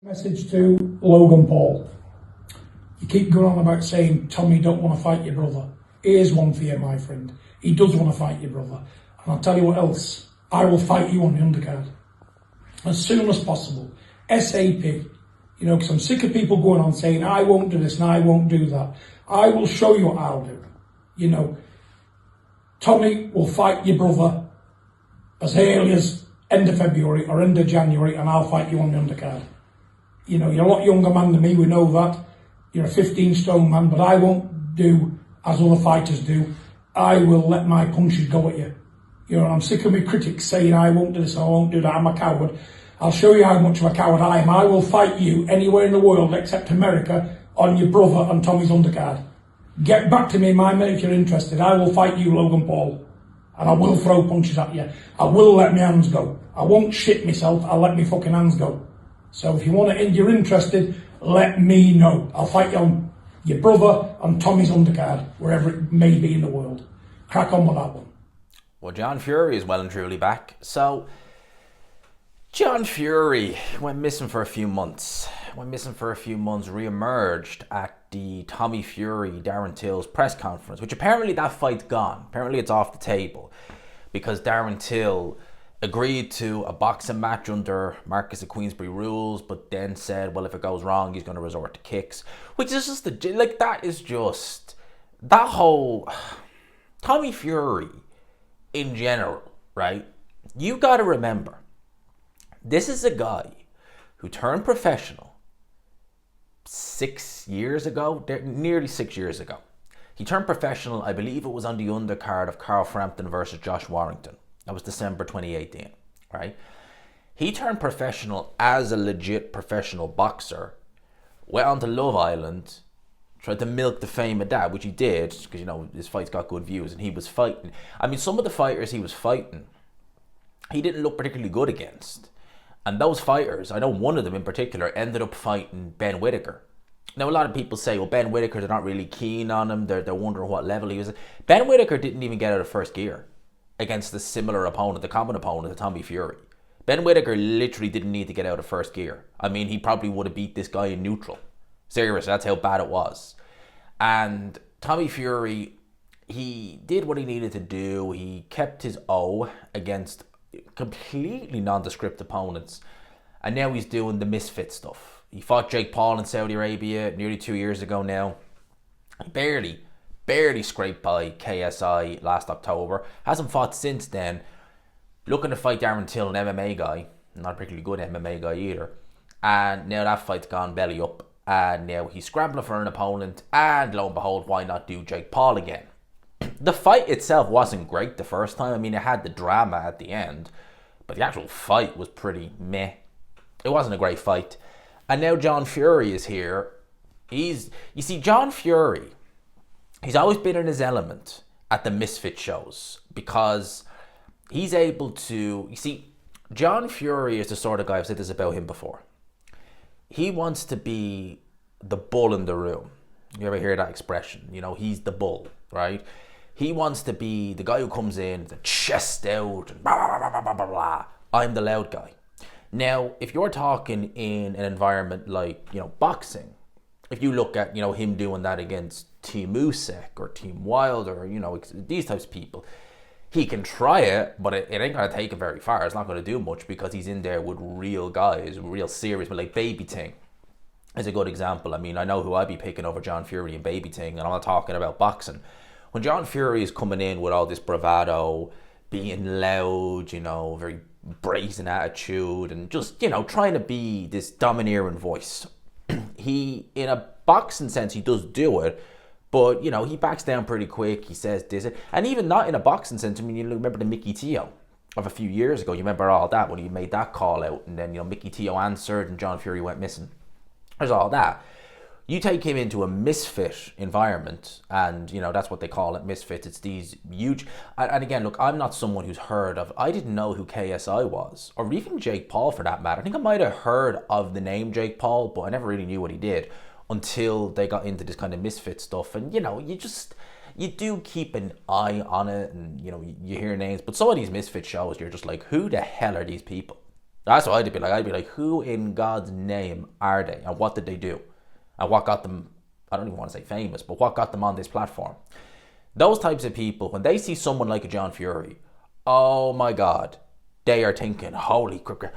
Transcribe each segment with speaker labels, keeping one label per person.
Speaker 1: Message to Logan Paul. You keep going on about saying Tommy don't want to fight your brother. Here's one for you, my friend. He does want to fight your brother. And I'll tell you what else. I will fight you on the undercard. As soon as possible. SAP. Because I'm sick of people going on saying, I won't do this and I won't do that. I will show you what I'll do. Tommy will fight your brother as early as end of February or end of January, and I'll fight you on the undercard. You're a lot younger man than me, we know that. You're a 15-stone man, but I won't do as other fighters do. I will let my punches go at you. I'm sick of my critics saying I won't do this, I won't do that, I'm a coward. I'll show you how much of a coward I am. I will fight you anywhere in the world except America on your brother and Tommy's undercard. Get back to me in my minute if you're interested. I will fight you, Logan Paul. And I will throw punches at you. I will let my hands go. I won't shit myself, I'll let my fucking hands go. So if you want to, if you're interested, let me know. I'll fight you on your brother and Tommy's undercard, wherever it may be in the world. Crack on with that one.
Speaker 2: Well, John Fury is well and truly back. So, John Fury went missing for a few months. Re-emerged at the Tommy Fury, Darren Till's press conference, which apparently that fight's gone. Apparently it's off the table because Darren Till agreed to a boxing match under Marcus of Queensberry rules, but then said, well, if it goes wrong, he's going to resort to kicks. Which is just, that whole Tommy Fury in general, right? You got to remember, this is a guy who turned professional 6 years ago, nearly 6 years ago. He turned professional, I believe it was on the undercard of Carl Frampton versus Josh Warrington. That was December 2018, right? He turned professional as a legit professional boxer, went on to Love Island, tried to milk the fame of that, which he did, because, his fights got good views, and he was fighting. I mean, some of the fighters he was fighting, he didn't look particularly good against. And those fighters, I know one of them in particular, ended up fighting Ben Whittaker. Now, a lot of people say, well, Ben Whittaker, they're not really keen on him. They're wondering what level he was at. Ben Whittaker didn't even get out of first gear against the similar opponent, the common opponent, the Tommy Fury. Ben Whittaker literally didn't need to get out of first gear. I mean, he probably would have beat this guy in neutral. Seriously, that's how bad it was. And Tommy Fury, he did what he needed to do. He kept his O against completely nondescript opponents. And now he's doing the misfit stuff. He fought Jake Paul in Saudi Arabia nearly 2 years ago now. He barely scraped by KSI last October. Hasn't fought since then. Looking to fight Darren Till, an MMA guy. Not a particularly good MMA guy either. And now that fight's gone belly up. And now he's scrambling for an opponent. And lo and behold, why not do Jake Paul again? The fight itself wasn't great the first time. I mean, it had the drama at the end. But the actual fight was pretty meh. It wasn't a great fight. And now John Fury is here. John Fury, he's always been in his element at the misfit shows because he's able to... John Fury is the sort of guy, I've said this about him before. He wants to be the bull in the room. You ever hear that expression? He's the bull, right? He wants to be the guy who comes in, the chest out, and blah, blah, blah, blah, blah, blah. I'm the loud guy. Now, if you're talking in an environment like, boxing, if you look at, him doing that against Team Usyk or Team Wilder, these types of people, he can try it, but it ain't going to take it very far. It's not going to do much because he's in there with real guys, real serious, but like Baby Ting is a good example. I mean, I know who I'd be picking over John Fury and Baby Ting, and I'm not talking about boxing. When John Fury is coming in with all this bravado, being loud, very brazen attitude, and just, trying to be this domineering voice. He, in a boxing sense, he does do it, but, he backs down pretty quick. He says this, and even not in a boxing sense. I mean, you remember the Mickey Teo of a few years ago. You remember all that when he made that call out, and then, Mickey Teo answered, and John Fury went missing. There's all that. You take him into a misfit environment, and, that's what they call it, misfits. It's these huge... And again, look, I'm not someone who's heard of... I didn't know who KSI was, or even Jake Paul for that matter. I think I might have heard of the name Jake Paul, but I never really knew what he did until they got into this kind of misfit stuff. And, you do keep an eye on it, and, you hear names. But some of these misfit shows, you're just like, who the hell are these people? That's what I'd be like. I'd be like, who in God's name are they, and what did they do, and what got them? I don't even want to say famous, but what got them on this platform? Those types of people, when they see someone like a John Fury, oh my God, they are thinking, holy crap,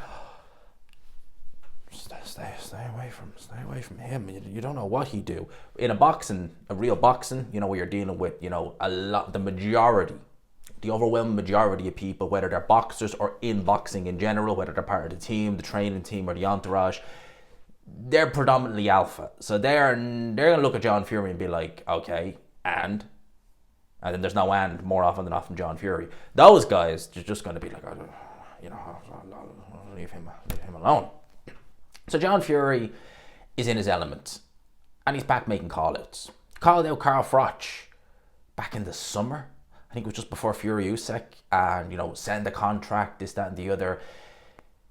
Speaker 2: stay away from him. You don't know what he do. In a real boxing, where you're dealing with, the overwhelming majority of people, whether they're boxers or in boxing in general, whether they're part of the team, the training team, or the entourage, they're predominantly alpha. So they're gonna look at John Fury and be like, okay, and then there's no and more often than not from John Fury. Those guys are just gonna be like, leave him alone. So John Fury is in his element, and he's back making call-outs. Called out Carl Froch back in the summer. I think it was just before Fury Usyk, and send the contract, this, that, and the other.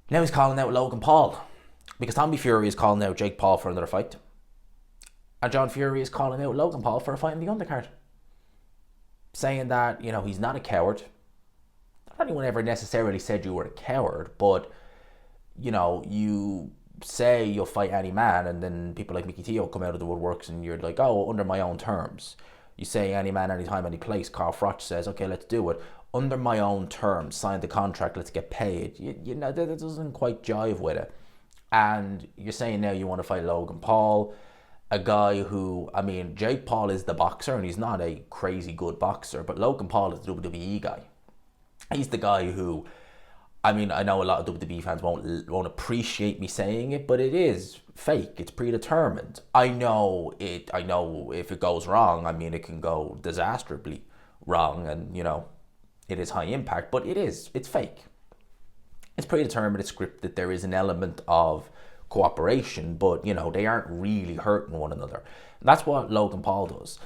Speaker 2: Now he's calling out Logan Paul, because Tommy Fury is calling out Jake Paul for another fight, and John Fury is calling out Logan Paul for a fight in the undercard, saying that he's not a coward. Not anyone ever necessarily said you were a coward, but you say you'll fight any man, and then people like Mickey Teo come out of the woodworks, and you're like, oh, under my own terms. You say any man, anytime, any place. Carl Froch says, okay, let's do it. Under my own terms, sign the contract, let's get paid. That doesn't quite jive with it. And you're saying now you want to fight Logan Paul, a guy who, Jake Paul is the boxer, and he's not a crazy good boxer, but Logan Paul is the WWE guy. He's the guy who, I know a lot of WWE fans won't appreciate me saying it, but it is fake. It's predetermined. I know if it goes wrong, it can go disastrously wrong, and it is high impact, but it's fake. It's predetermined, it's scripted. There is an element of cooperation, but they aren't really hurting one another. And that's what Logan Paul does,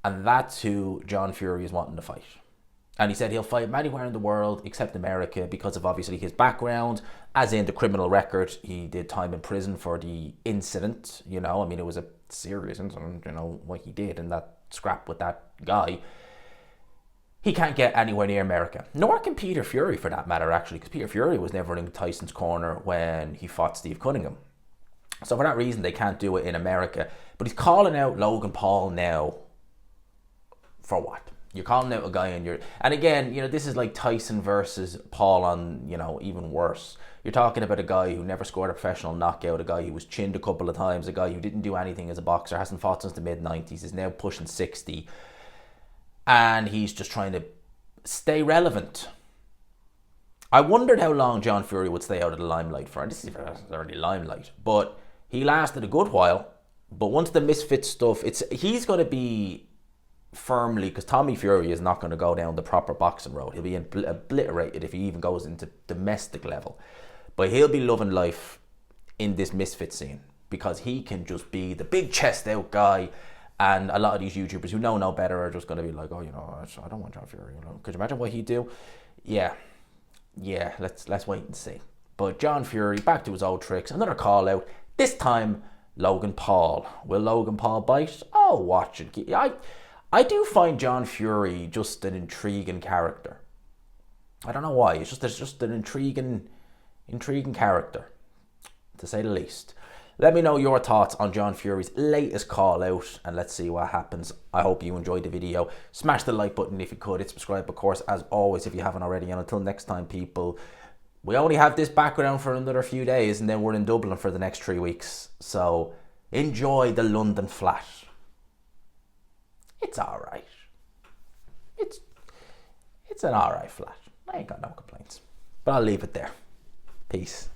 Speaker 2: and that's who John Fury is wanting to fight. And he said he'll fight him anywhere in the world except America because of obviously his background, as in the criminal record. He did time in prison for the incident, it was a serious incident, what he did and that scrap with that guy. He can't get anywhere near America. Nor can Peter Fury, for that matter, actually, because Peter Fury was never in Tyson's corner when he fought Steve Cunningham. So for that reason, they can't do it in America. But he's calling out Logan Paul now for what? You're calling out a guy and again, this is like Tyson versus Paul on, even worse. You're talking about a guy who never scored a professional knockout, a guy who was chinned a couple of times, a guy who didn't do anything as a boxer, hasn't fought since the mid-90s, is now pushing 60. And he's just trying to stay relevant. I wondered how long John Fury would stay out of the limelight for. And this is already limelight. But he lasted a good while. But once the Misfit stuff, he's going to be firmly, because Tommy Fury is not going to go down the proper boxing road. He'll be obliterated if he even goes into domestic level. But he'll be loving life in this Misfit scene because he can just be the big chest out guy. And a lot of these YouTubers who know no better are just going to be like, oh, I don't want John Fury. Could you imagine what he'd do? Yeah, let's wait and see. But John Fury, back to his old tricks. Another call out. This time, Logan Paul. Will Logan Paul bite? Oh, watch it. I do find John Fury just an intriguing character. I don't know why. It's just an intriguing character, to say the least. Let me know your thoughts on John Fury's latest call out, and let's see what happens. I hope you enjoyed the video. Smash the like button if you could. Hit subscribe, of course, as always, if you haven't already. And until next time, people, we only have this background for another few days, and then we're in Dublin for the next 3 weeks. So enjoy the London flat. It's alright. It's an alright flat. I ain't got no complaints. But I'll leave it there. Peace.